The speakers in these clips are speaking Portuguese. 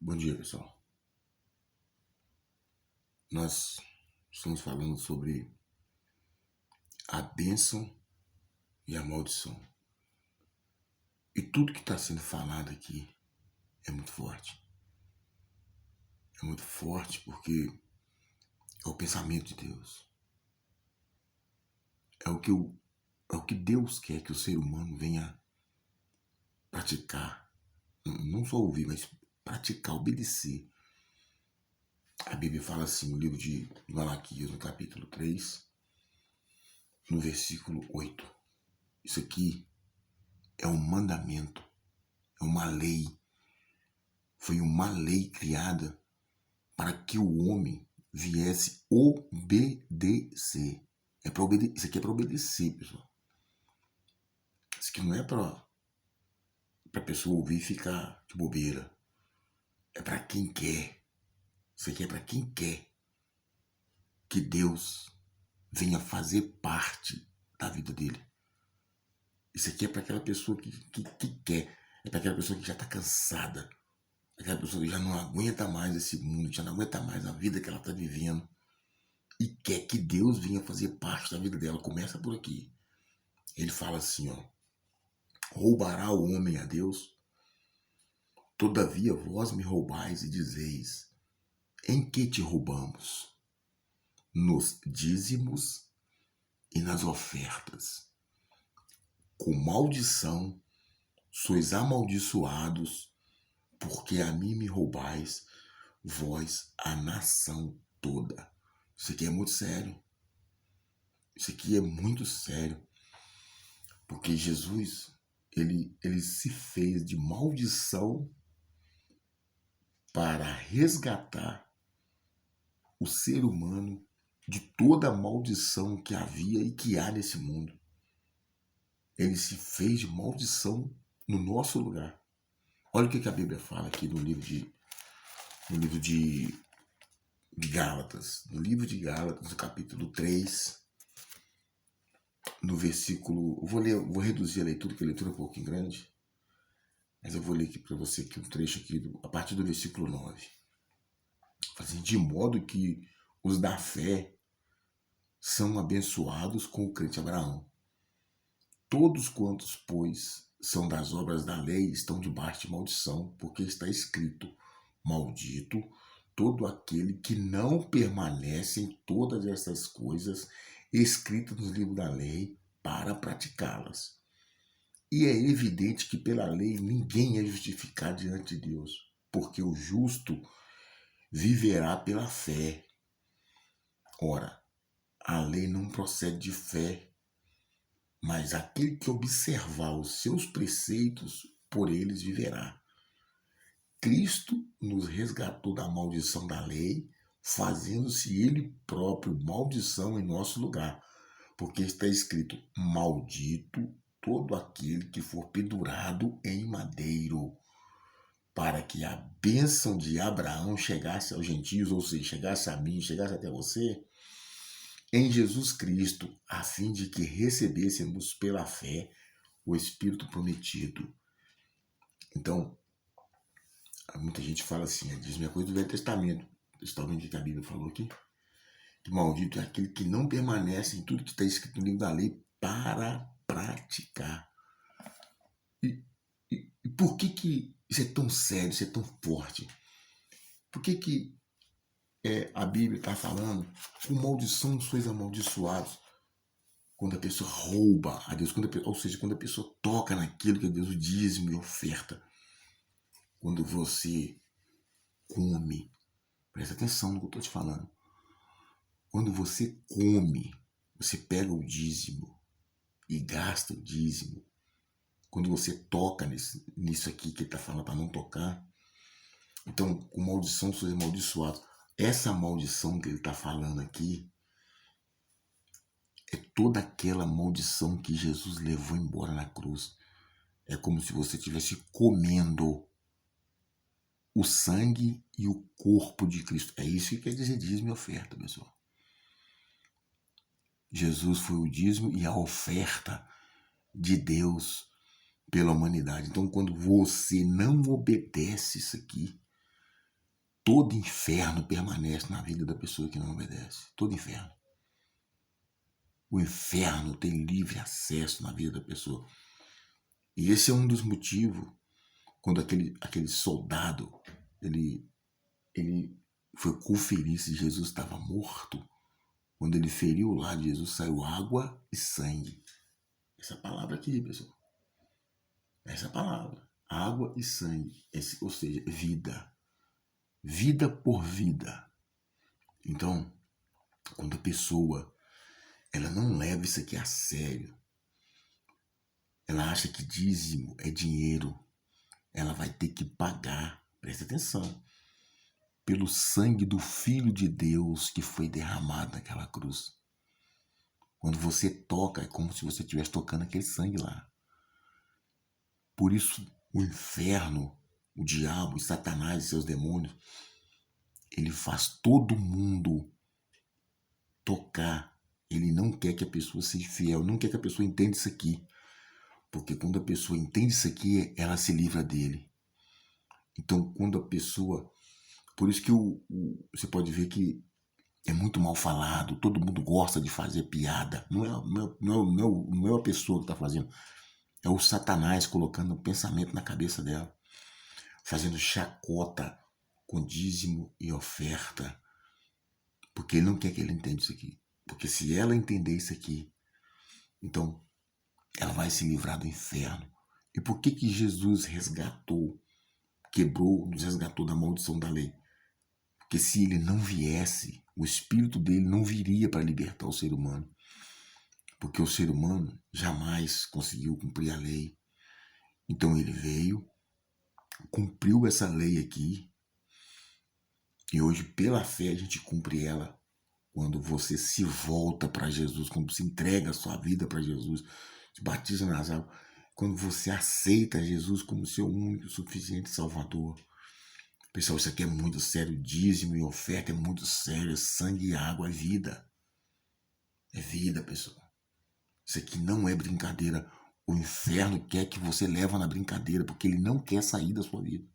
Bom dia, pessoal. Nós estamos falando sobre a bênção e a maldição. E tudo que está sendo falado aqui é muito forte. É muito forte porque é o pensamento de Deus. É o que Deus quer que o ser humano venha praticar. Não só ouvir, mas praticar, obedecer. A Bíblia fala assim, no livro de Malaquias, no capítulo 3, no versículo 8. Isso aqui é um mandamento, é uma lei. Foi uma lei criada para que o homem viesse obedecer. Isso aqui é para obedecer, pessoal. Isso aqui não é para a pessoa ouvir e ficar de bobeira. É para quem quer. Isso aqui é para quem quer que Deus venha fazer parte da vida dele. Isso aqui é para aquela pessoa que quer. É para aquela pessoa que já está cansada. Aquela pessoa que já não aguenta mais esse mundo, já não aguenta mais a vida que ela está vivendo. E quer que Deus venha fazer parte da vida dela. Começa por aqui. Ele fala assim, ó. Roubará o homem a Deus? Todavia vós me roubais e dizeis, em que te roubamos? Nos dízimos e nas ofertas. Com maldição sois amaldiçoados, porque a mim me roubais, vós a nação toda. Isso aqui é muito sério. Isso aqui é muito sério. Porque Jesus, ele se fez de maldição para resgatar o ser humano de toda a maldição que havia e que há nesse mundo. Ele se fez de maldição no nosso lugar. Olha o que a Bíblia fala aqui no livro de Gálatas. No livro de Gálatas, no capítulo 3, no versículo... vou reduzir a leitura, porque a leitura é um pouquinho grande. Mas eu vou ler aqui para você aqui um trecho aqui, a partir do versículo 9. Assim, de modo que os da fé são abençoados com o crente Abraão. Todos quantos, pois, são das obras da lei estão debaixo de maldição, porque está escrito, maldito todo aquele que não permanece em todas essas coisas escritas nos livros da lei para praticá-las. E é evidente que pela lei ninguém é justificado diante de Deus, porque o justo viverá pela fé. Ora, a lei não procede de fé, mas aquele que observar os seus preceitos, por eles viverá. Cristo nos resgatou da maldição da lei, fazendo-se ele próprio maldição em nosso lugar, porque está escrito, maldito todo aquele que for pendurado em madeiro, para que a bênção de Abraão chegasse aos gentios, ou seja, chegasse a mim, chegasse até você, em Jesus Cristo, a fim de que recebêssemos pela fé o Espírito prometido. Então, muita gente fala assim, diz minha coisa do Velho Testamento. Vocês estão vendo o que a Bíblia falou aqui? Que maldito é aquele que não permanece em tudo que está escrito no livro da lei para praticar. E por que isso é tão sério, isso é tão forte? Por que a Bíblia está falando com maldição sois amaldiçoados? Quando a pessoa rouba a Deus, ou seja, quando a pessoa toca naquilo que é Deus, o dízimo e oferta. Quando você come, presta atenção no que eu estou te falando. Quando você come, você pega o dízimo e gasta o dízimo. Quando você toca nisso aqui que ele está falando para não tocar, então, com maldição sois amaldiçoados. Essa maldição que ele está falando aqui é toda aquela maldição que Jesus levou embora na cruz. É como se você estivesse comendo o sangue e o corpo de Cristo. É isso que quer dizer dízimo e oferta, pessoal. Jesus foi o dízimo e a oferta de Deus pela humanidade. Então, quando você não obedece isso aqui, todo inferno permanece na vida da pessoa que não obedece. Todo inferno. O inferno tem livre acesso na vida da pessoa. E esse é um dos motivos quando aquele soldado ele foi conferir se Jesus estava morto. Quando ele feriu o lado de Jesus, saiu água e sangue. Essa palavra aqui, pessoal. Essa palavra. Água e sangue. Ou seja, vida. Vida por vida. Então, quando a pessoa ela não leva isso aqui a sério, ela acha que dízimo é dinheiro, ela vai ter que pagar, presta atenção, pelo sangue do Filho de Deus que foi derramado naquela cruz. Quando você toca, é como se você estivesse tocando aquele sangue lá. Por isso, o inferno, o diabo, Satanás e seus demônios, ele faz todo mundo tocar. Ele não quer que a pessoa seja fiel, não quer que a pessoa entenda isso aqui. Porque quando a pessoa entende isso aqui, ela se livra dele. Então, quando a pessoa... Por isso que você pode ver que é muito mal falado, todo mundo gosta de fazer piada. Não é a pessoa que está fazendo, é o Satanás colocando um pensamento na cabeça dela, fazendo chacota com dízimo e oferta, porque ele não quer que ele entenda isso aqui. Porque se ela entender isso aqui, então ela vai se livrar do inferno. E por que Jesus nos resgatou da maldição da lei? Porque se ele não viesse, o espírito dele não viria para libertar o ser humano. Porque o ser humano jamais conseguiu cumprir a lei. Então ele veio, cumpriu essa lei aqui, e hoje pela fé a gente cumpre ela. Quando você se volta para Jesus, quando você entrega a sua vida para Jesus, se batiza nas águas, quando você aceita Jesus como seu único e suficiente Salvador. Pessoal, isso aqui é muito sério. Dízimo e oferta é muito sério. É sangue e água, é vida. É vida, pessoal. Isso aqui não é brincadeira. O inferno quer que você leve na brincadeira, porque ele não quer sair da sua vida.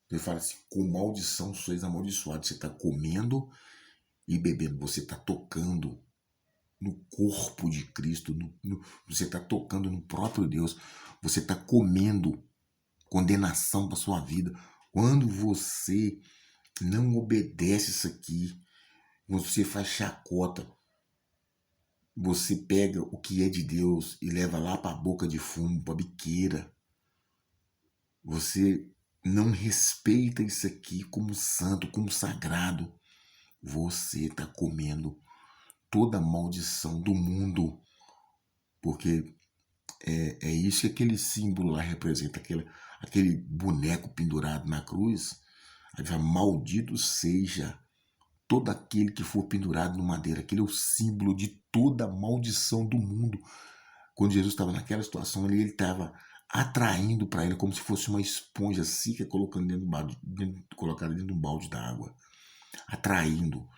Ele fala assim, com maldição sois amaldiçoados. Você está comendo e bebendo. Você está tocando no corpo de Cristo. Você está tocando no próprio Deus. Você está comendo condenação para sua vida. Quando você não obedece isso aqui, você faz chacota, você pega o que é de Deus e leva lá para a boca de fumo, para a biqueira. Você não respeita isso aqui como santo, como sagrado. Você está comendo toda a maldição do mundo, porque é isso que aquele símbolo lá representa, aquele boneco pendurado na cruz. Aí fala, maldito seja todo aquele que for pendurado no madeira. Aquele é o símbolo de toda a maldição do mundo. Quando Jesus estava naquela situação, ele estava atraindo para ele como se fosse uma esponja seca colocada dentro de um balde d'água. Atraindo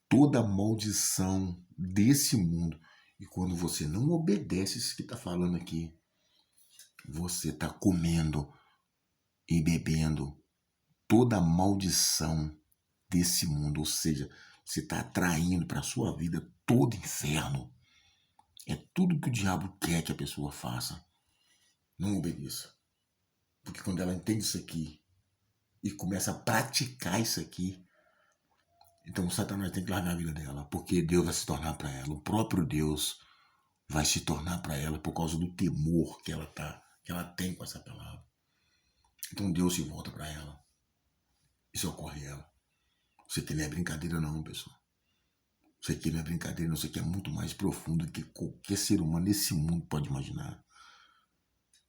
toda a maldição desse mundo. E quando você não obedece isso que está falando aqui, você está comendo e bebendo toda a maldição desse mundo. Ou seja, você está atraindo para a sua vida todo inferno. É tudo que o diabo quer que a pessoa faça. Não obedeça. Porque quando ela entende isso aqui e começa a praticar isso aqui, então o Satanás tem que largar a vida dela, porque Deus vai se tornar para ela, o próprio Deus vai se tornar para ela por causa do temor que ela tem com essa palavra. Então Deus se volta para ela e socorre ela. Isso aqui não é brincadeira não, pessoal. Isso aqui não é brincadeira não, isso aqui é muito mais profundo do que qualquer ser humano nesse mundo pode imaginar.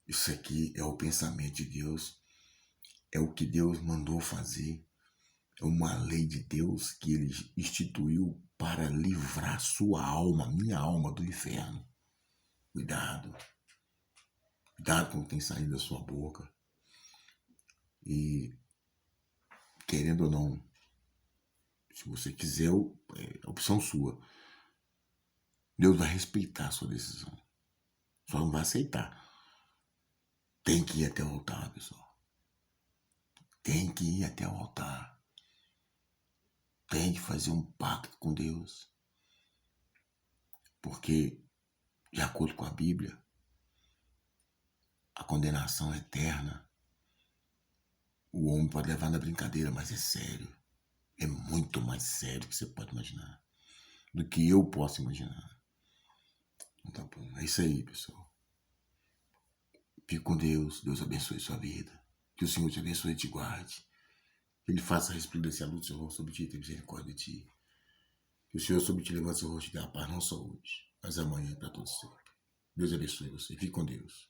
Isso aqui é o pensamento de Deus, é o que Deus mandou fazer, é uma lei de Deus que ele instituiu para livrar sua alma, minha alma, do inferno. Cuidado. Cuidado com o que tem saído da sua boca. E, querendo ou não, se você quiser, é opção sua. Deus vai respeitar a sua decisão. Só não vai aceitar. Tem que ir até o altar, pessoal. Tem que ir até o altar. tem que fazer um pacto com Deus. Porque, de acordo com a Bíblia, a condenação é eterna. O homem pode levar na brincadeira, mas é sério. É muito mais sério que você pode imaginar. Do que eu posso imaginar. Então, tá bom. É isso aí, pessoal. Fique com Deus. Deus abençoe sua vida. Que o Senhor te abençoe e te guarde. Que Ele faça resplandecer a luz do seu rosto sobre ti e tenha misericórdia de ti. Que o Senhor sobre ti levante seu rosto e dê a paz não só hoje, mas amanhã e para todos sempre. Deus abençoe você. Fique com Deus.